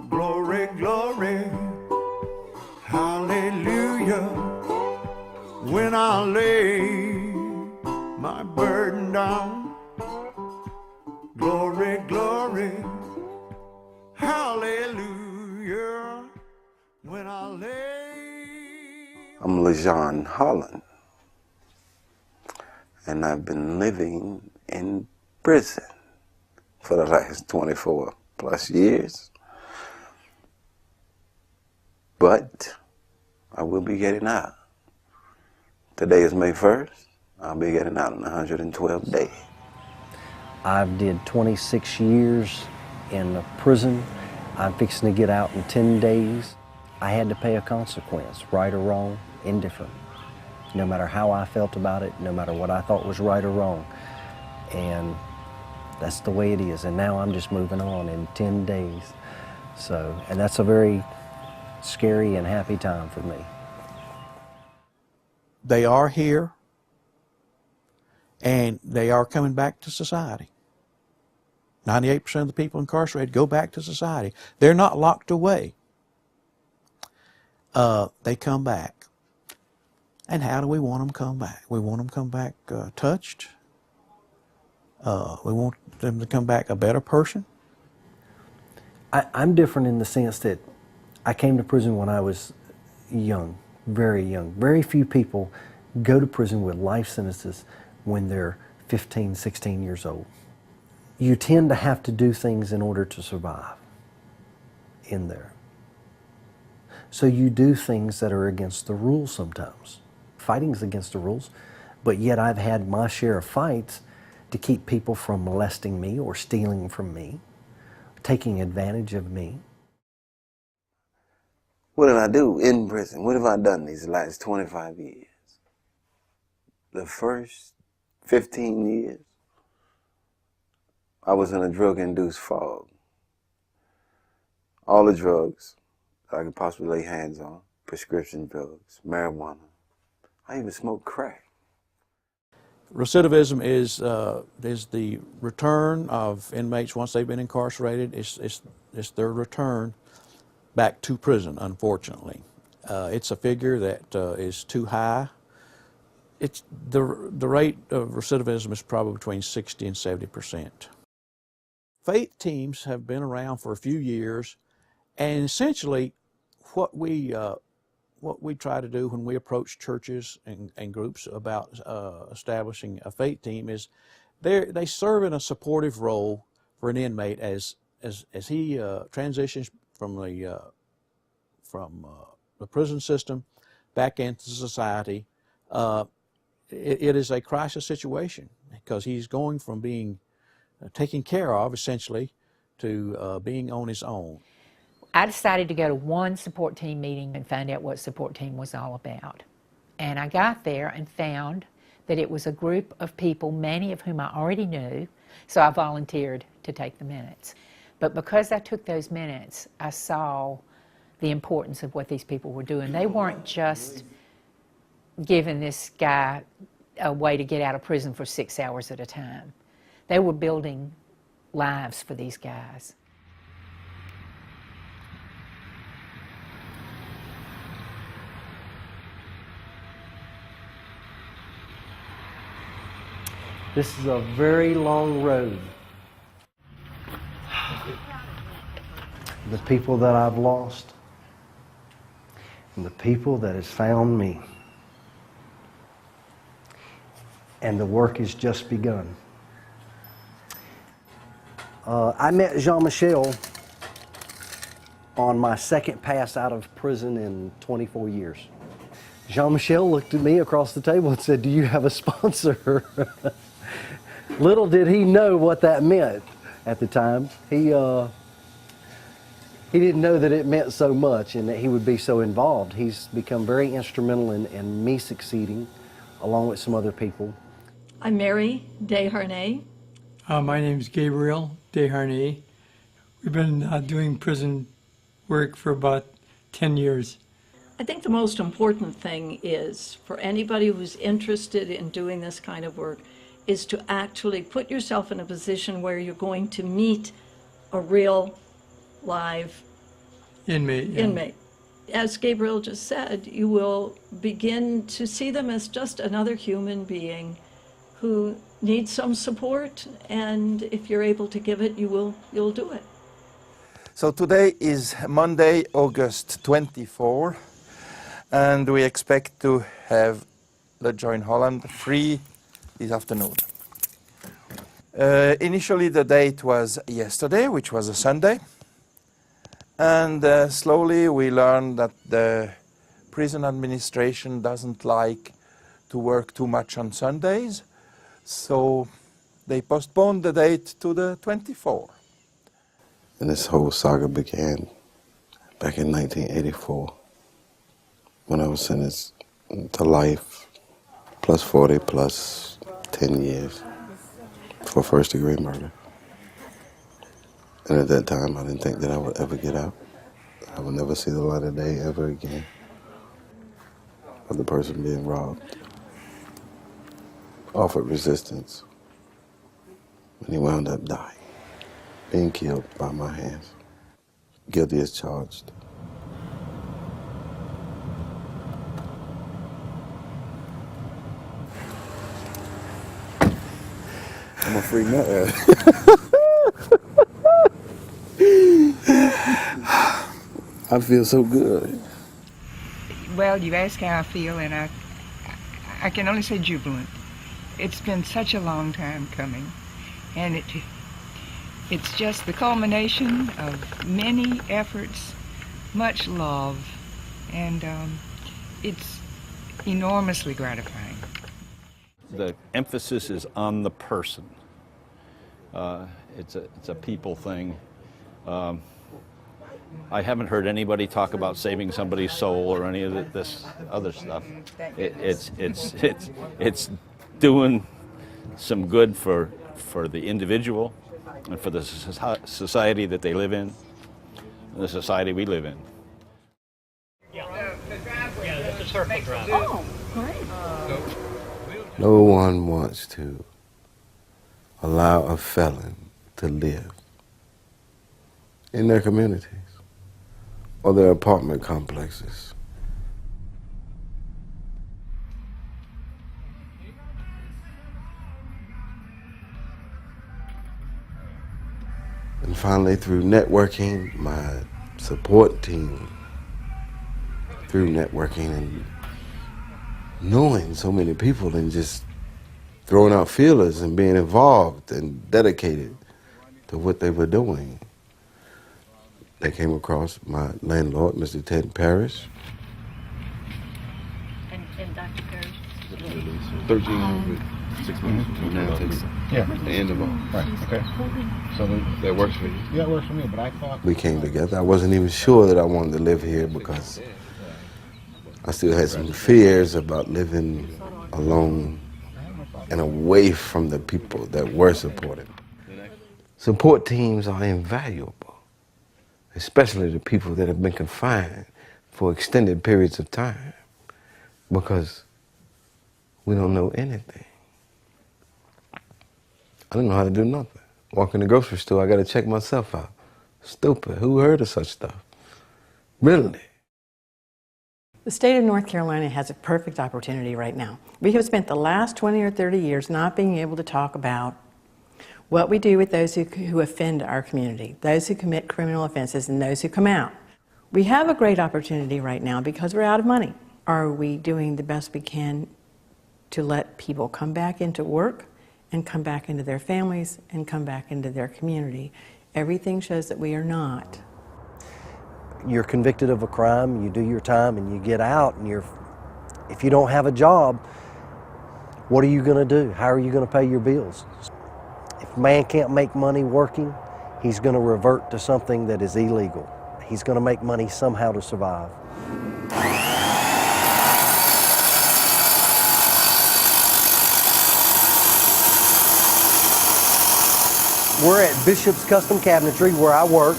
Glory, glory, hallelujah. When I lay my burden down, glory, glory, hallelujah. When I lay. I'm LaJon Holland, and I've been living in prison for the last 24 plus years. But I will be getting out. Today is May 1st. I'll be getting out in 112 days. I've did 26 years in a prison. I'm fixing to get out in 10 days. I had to pay a consequence, right or wrong, indifferent. No matter how I felt about it, no matter what I thought was right or wrong. And that's the way it is. And now I'm just moving on in 10 days. So, and that's a very scary and happy time for me. They are here, and they are coming back to society. 98% of the people incarcerated go back to society. They're not locked away. They come back. And how do we want them to come back? We want them to come back touched. We want them to come back a better person. I'm different in the sense that I came to prison when I was young, very young. Very few people go to prison with life sentences when they're 15, 16 years old. You tend to have to do things in order to survive in there. So you do things that are against the rules sometimes. Fighting's against the rules, but yet I've had my share of fights to keep people from molesting me or stealing from me, taking advantage of me. What did I do in prison? What have I done these last 25 years? The first 15 years, I was in a drug-induced fog. All the drugs I could possibly lay hands on, prescription drugs, marijuana. I even smoked crack. Recidivism is the return of inmates once they've been incarcerated. It's their return back to prison, unfortunately. It's a figure that is too high. It's the rate of recidivism is probably between 60 and 70%. Faith teams have been around for a few years, and essentially what we try to do when we approach churches and groups about establishing a faith team is they serve in a supportive role for an inmate as he transitions from the prison system back into society. It is a crisis situation because he's going from being taken care of, essentially, to being on his own. I decided to go to one support team meeting and find out what support team was all about. And I got there and found that it was a group of people, many of whom I already knew, so I volunteered to take the minutes. But because I took those minutes, I saw the importance of what these people were doing. They weren't just giving this guy a way to get out of prison for 6 hours at a time. They were building lives for these guys. This is a very long road. The people that I've lost and the people that has found me. And the work has just begun. I met Jean-Michel on my second pass out of prison in 24 years. Jean-Michel looked at me across the table and said, "Do you have a sponsor?" Little did he know what that meant at the time. He didn't know that it meant so much and that he would be so involved. He's become very instrumental in me succeeding, along with some other people. I'm Mary Desharnais. My name is Gabriel Desharnais. We've been doing prison work for about 10 years. I think the most important thing is for anybody who's interested in doing this kind of work is to actually put yourself in a position where you're going to meet a real live Inmate. Yeah. inmate. As Gabriel just said, you will begin to see them as just another human being who needs some support, and if you're able to give it, you'll do it. So today is Monday, August 24, and we expect to have the Join Holland free this afternoon. Initially the date was yesterday, which was a Sunday, and slowly we learned that the prison administration doesn't like to work too much on Sundays, so they postponed the date to the 24th. And this whole saga began back in 1984 when I was sentenced to life plus 40 plus 10 years for first-degree murder. And at that time, I didn't think that I would ever get out. I would never see the light of day ever again of the person being robbed, offered resistance, and he wound up dying, being killed by my hands. Guilty as charged. I'm a free man. I feel so good. Well, you ask how I feel, and I can only say jubilant. It's been such a long time coming, and it's just the culmination of many efforts, much love, and it's enormously gratifying. The emphasis is on the person. It's a people thing. I haven't heard anybody talk about saving somebody's soul or any of this other stuff. It's doing some good for the individual and for the society that they live in, and the society we live in. Oh, great. No one wants to allow a felon to live in their communities or their apartment complexes. And finally, through networking, my support team, through networking and knowing so many people and just throwing out feelers and being involved and dedicated to what they were doing, they came across my landlord, Mr. Ted Parrish. And Dr. Parrish? 13 6 months from now to the end of all. Right, okay. So That works for you? yeah, it works for me, but I thought... We came together. I wasn't even sure that I wanted to live here because I still had some fears about living alone and away from the people that were supporting me. Support teams are invaluable, especially the people that have been confined for extended periods of time, because we don't know anything. I didn't know how to do nothing. Walk in the grocery store, I got to check myself out. Stupid. Who heard of such stuff? Really? The state of North Carolina has a perfect opportunity right now. We have spent the last 20 or 30 years not being able to talk about what we do with those who offend our community, those who commit criminal offenses, and those who come out. We have a great opportunity right now because we're out of money. Are we doing the best we can to let people come back into work and come back into their families and come back into their community? Everything shows that we are not. You're convicted of a crime, you do your time, and you get out, and if you don't have a job, what are you going to do? How are you going to pay your bills? If a man can't make money working, he's going to revert to something that is illegal. He's going to make money somehow to survive. We're at Bishop's Custom Cabinetry where I work.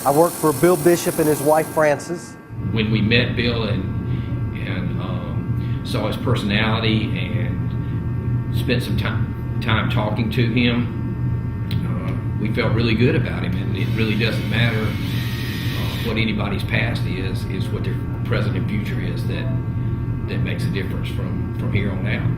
I work for Bill Bishop and his wife Frances. When we met Bill and saw his personality and spent some time talking to him, we felt really good about him, and it really doesn't matter what anybody's past is what their present and future is that makes a difference from here on out.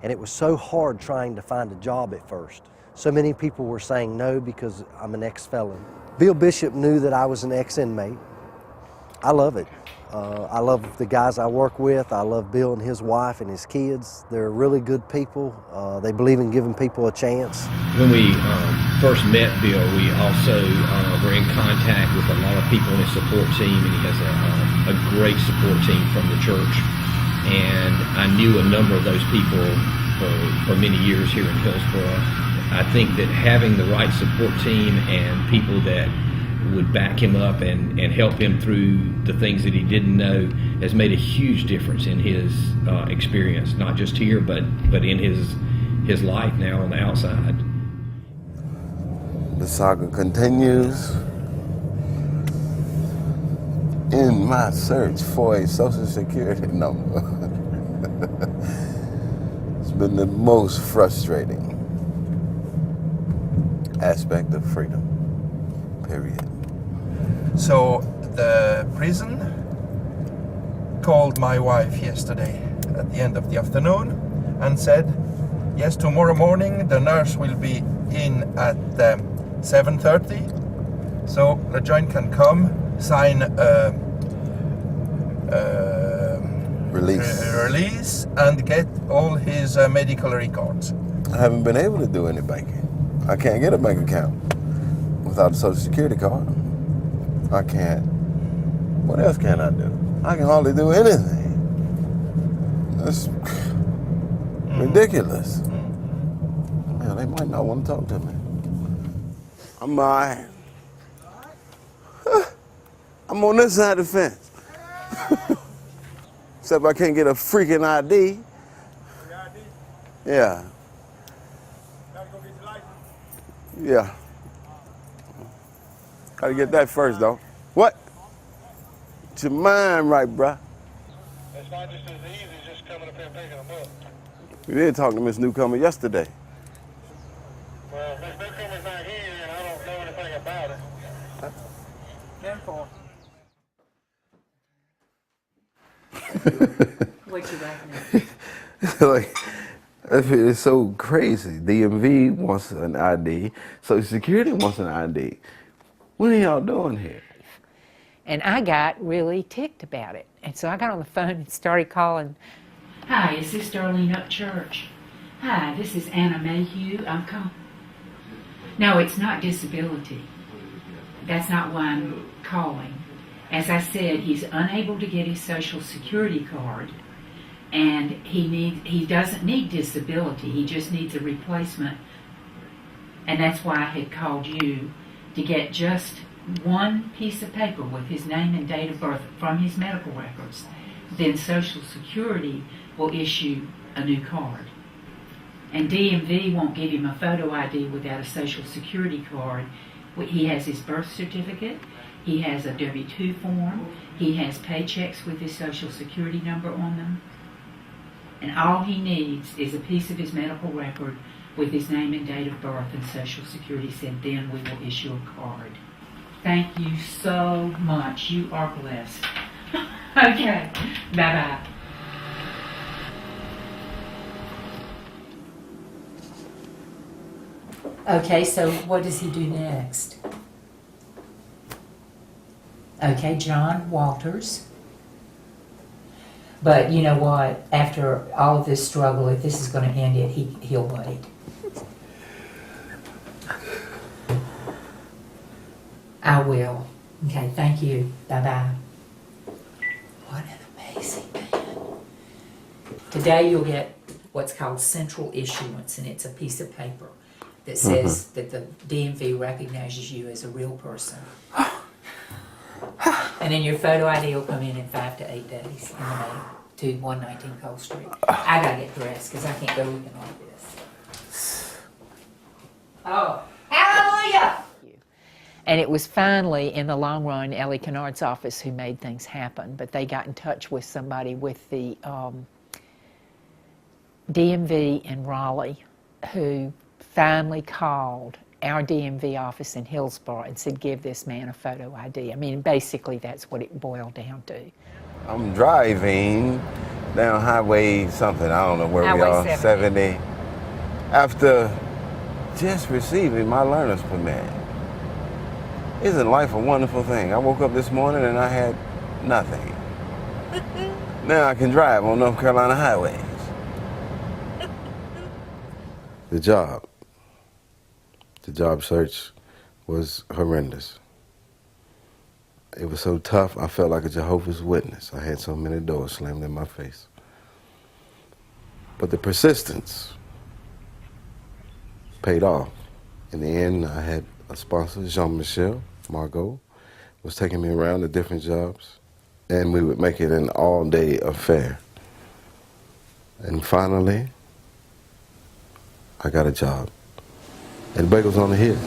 And it was so hard trying to find a job at first. So many people were saying no because I'm an ex-felon. Bill Bishop knew that I was an ex-inmate. I love it. I love the guys I work with. I love Bill and his wife and his kids. They're really good people. They believe in giving people a chance. When we first met Bill, we also were in contact with a lot of people in his support team, and he has a great support team from the church. And I knew a number of those people for many years here in Hillsborough. I think that having the right support team and people that would back him up and help him through the things that he didn't know has made a huge difference in his experience, not just here, but in his life now on the outside. The saga continues. In my search for a Social Security number. It's been the most frustrating aspect of freedom, period. So the prison called my wife yesterday at the end of the afternoon and said, yes, tomorrow morning the nurse will be in at 7:30, so LeJoyne can come, sign a release and get all his medical records. I haven't been able to do any banking. I can't get a bank account without a Social Security card. I can't. What else can I do? I can hardly do anything. That's ridiculous. Yeah, they might not want to talk to me. I'm all right. I'm on this side of the fence. Except I can't get a freaking ID. Yeah. Gotta go get your license. Yeah. Gotta get that first, though. What? Get your mind right, bruh. It's not just as easy as just coming up here and picking them up. We did talk to Miss Newcomer yesterday. Well, Miss Newcomer's not here, and I don't know anything about it. 10-4. What you reckon? Like, it's so crazy. DMV wants an ID. Social Security wants an ID. What are y'all doing here? And I got really ticked about it. And so I got on the phone and started calling. Hi, is this Darlene Upchurch? Hi, this is Anna Mayhew. I'm calling. No, it's not disability. That's not why I'm calling. As I said, he's unable to get his Social Security card, and he doesn't need disability. He just needs a replacement. And that's why I had called you to get just one piece of paper with his name and date of birth from his medical records. Then Social Security will issue a new card. And DMV won't give him a photo ID without a Social Security card. He has his birth certificate, he has a W-2 form, he has paychecks with his Social Security number on them. And all he needs is a piece of his medical record with his name and date of birth, and Social Security said then we will issue a card. Thank you so much. You are blessed. Okay, bye-bye. Okay, so what does he do next? Okay, John Walters. But you know what? After all of this struggle, if this is going to end it, he'll wait. I will. Okay, thank you. Bye-bye. What an amazing man. Today you'll get what's called central issuance, and it's a piece of paper that says that the DMV recognizes you as a real person. And then your photo ID will come in 5 to 8 days in the mail to 119 Cole Street. I gotta get dressed because I can't go looking like this. Oh, hallelujah! And it was finally, in the long run, Ellie Kennard's office who made things happen. But they got in touch with somebody with the DMV in Raleigh who finally called our DMV office in Hillsborough and said, give this man a photo ID. I mean, basically that's what it boiled down to. I'm driving down Highway something, I don't know where we Highway are, 70. after just receiving my learner's permit. Isn't life a wonderful thing? I woke up this morning and I had nothing. Now I can drive on North Carolina highways. The job search was horrendous. It was so tough, I felt like a Jehovah's Witness. I had so many doors slammed in my face. But the persistence paid off. In the end, I had a sponsor, Jean-Michel Margot, was taking me around to different jobs, and we would make it an all-day affair. And finally, I got a job at Bagels on the Hill.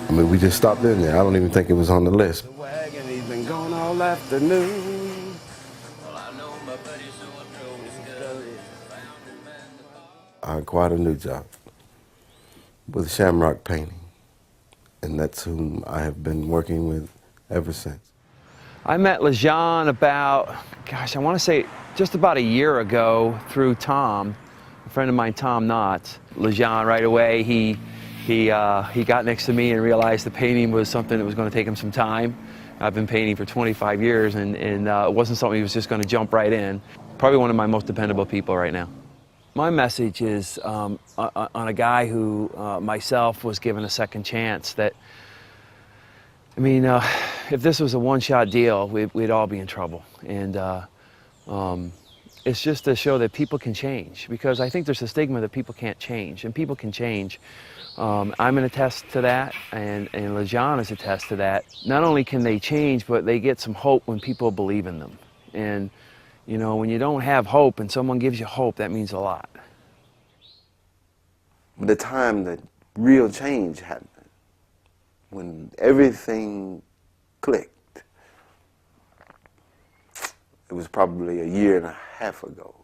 I mean, we just stopped in there. I don't even think it was on the list. The wagon, he's been gone all afternoon. I acquired a new job with Shamrock Painting, and that's whom I have been working with ever since. I met LaJean about, gosh, I want to say just about a year ago through Tom, a friend of mine, Tom Knotts. LaJean, right away, he got next to me and realized the painting was something that was going to take him some time. I've been painting for 25 years, and it wasn't something he was just going to jump right in. Probably one of my most dependable people right now. My message is on a guy who, myself, was given a second chance that, I mean, if this was a one-shot deal, we'd all be in trouble. And it's just to show that people can change, because I think there's a stigma that people can't change, and people can change. I'm an attest to that, and LaJean is a test to that. Not only can they change, but they get some hope when people believe in them. And, you know, when you don't have hope and someone gives you hope, that means a lot. The time that real change happened, when everything clicked, it was probably a year and a half ago,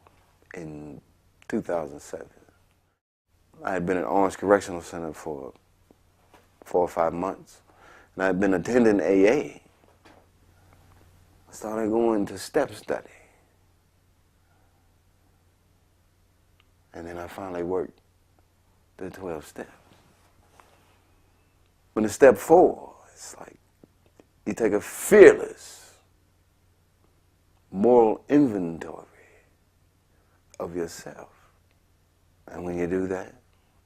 in 2007. I had been at Orange Correctional Center for 4 or 5 months, and I had been attending AA. I started going to step study. And then I finally worked the 12 steps. When it's step 4, it's like you take a fearless moral inventory of yourself. And when you do that,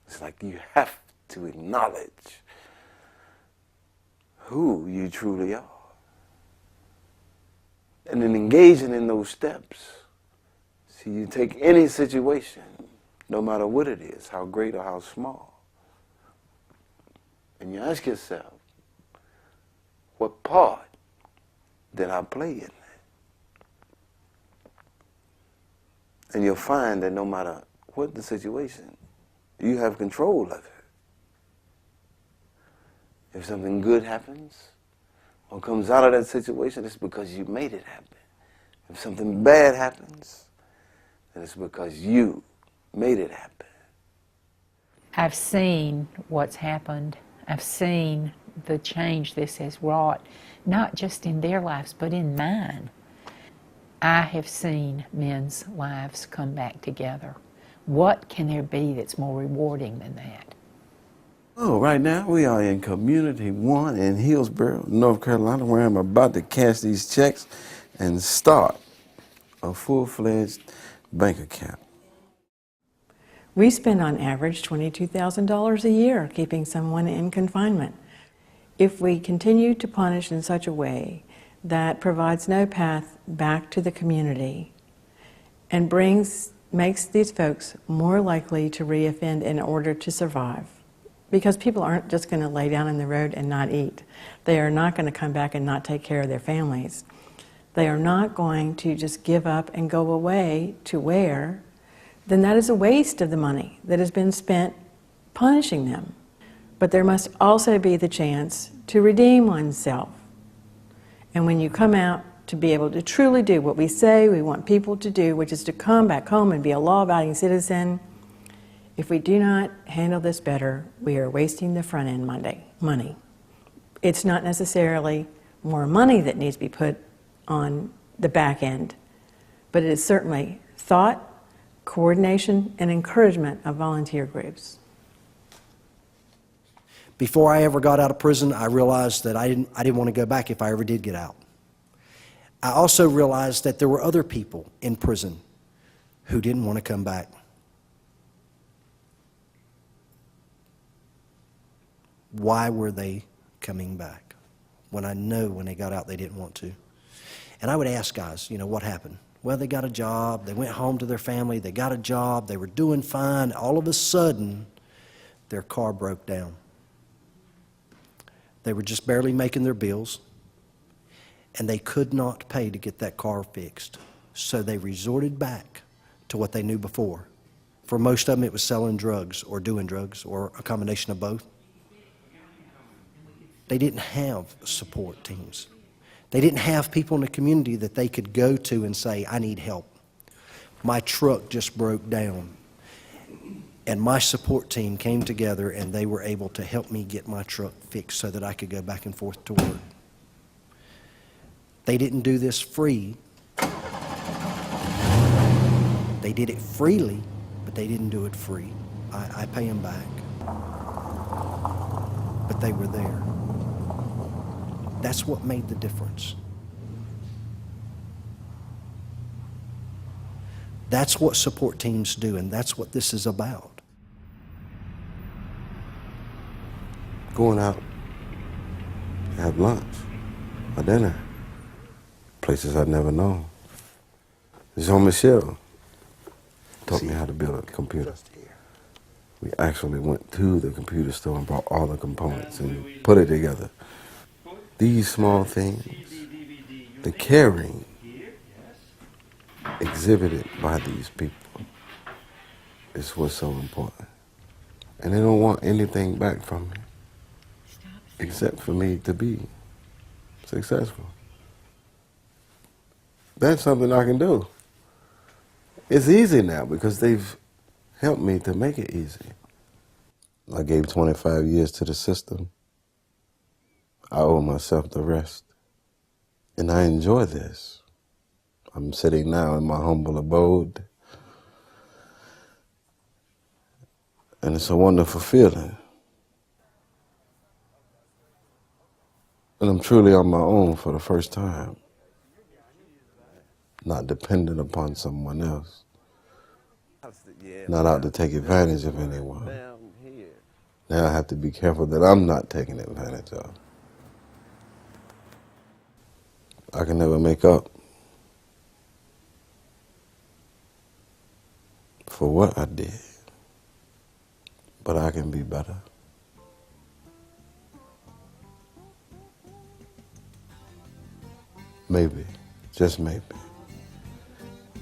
it's like you have to acknowledge who you truly are. And then engaging in those steps, see, you take any situation, no matter what it is, how great or how small, and you ask yourself, what part did I play in that? And you'll find that no matter what the situation, you have control of it. If something good happens or comes out of that situation, it's because you made it happen. If something bad happens, then it's because you made it happen. I've seen what's happened. I've seen the change this has wrought, not just in their lives, but in mine. I have seen men's lives come back together. What can there be that's more rewarding than that? Oh, right now we are in Community 1 in Hillsborough, North Carolina, where I'm about to cash these checks and start a full-fledged bank account. We spend on average $22,000 a year keeping someone in confinement. If we continue to punish in such a way that provides no path back to the community and makes these folks more likely to reoffend in order to survive, because people aren't just going to lay down in the road and not eat. They are not going to come back and not take care of their families. They are not going to just give up and go away to where, then that is a waste of the money that has been spent punishing them. But there must also be the chance to redeem oneself. And when you come out to be able to truly do what we say we want people to do, which is to come back home and be a law-abiding citizen, If we do not handle this better, we are wasting the front end money. It's not necessarily more money that needs to be put on the back end, but it is certainly thought, coordination, and encouragement of volunteer groups. Before I ever got out of prison, I realized that I didn't want to go back if I ever did get out. I also realized that there were other people in prison who didn't want to come back. Why were they coming back when I know when they got out they didn't want to? And I would ask guys, you know, what happened? Well, they got a job, they went home to their family, they got a job, they were doing fine. All of a sudden, their car broke down. They were just barely making their bills, and they could not pay to get that car fixed. So they resorted back to what they knew before. For most of them, it was selling drugs or doing drugs or a combination of both. They didn't have support teams. They didn't have people in the community that they could go to and say, I need help. My truck just broke down. And my support team came together and they were able to help me get my truck fixed so that I could go back and forth to work. They didn't do this free. They did it freely, but they didn't do it free. I pay them back. But they were there. That's what made the difference. That's what support teams do, and that's what this is about. Going out, have lunch or dinner, places I'd never known. Jean-Michel taught me how to build a computer. We actually went to the computer store and bought all the components and put it together. These small things, the caring exhibited by these people is what's so important. And they don't want anything back from me except for me to be successful. That's something I can do. It's easy now because they've helped me to make it easy. I gave 25 years to the system. I owe myself the rest. And I enjoy this. I'm sitting now in my humble abode. And it's a wonderful feeling. And I'm truly on my own for the first time. Not dependent upon someone else. Not out to take advantage of anyone. Now I have to be careful that I'm not taken advantage of. I can never make up for what I did, but I can be better. Maybe, just maybe,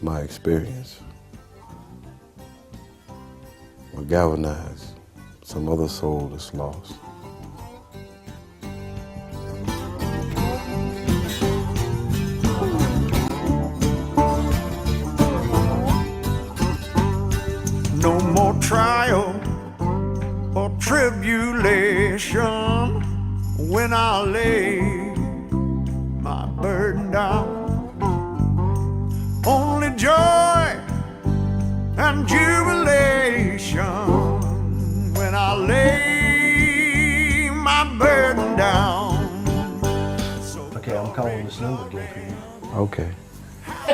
my experience will galvanize some other soul that's lost. No more trial or tribulation when I lay my burden down. Only joy and jubilation when I lay my burden down. Okay, I'm calling this number again for you. Okay. Are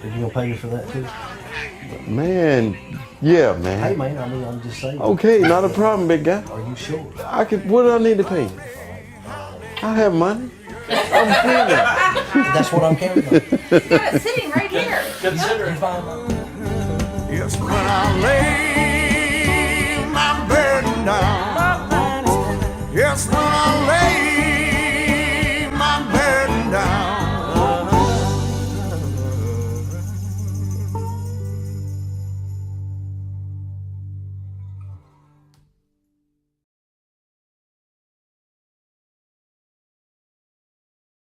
you gonna pay me for that too? Man, yeah, man. Hey man, I mean, I'm just saying. Okay, not a problem, big guy. Are you sure? I could. What do I need to pay you? I have money. I'm free. That's what I'm counting on. You got it sitting right here. Consider it. Yes, when I lay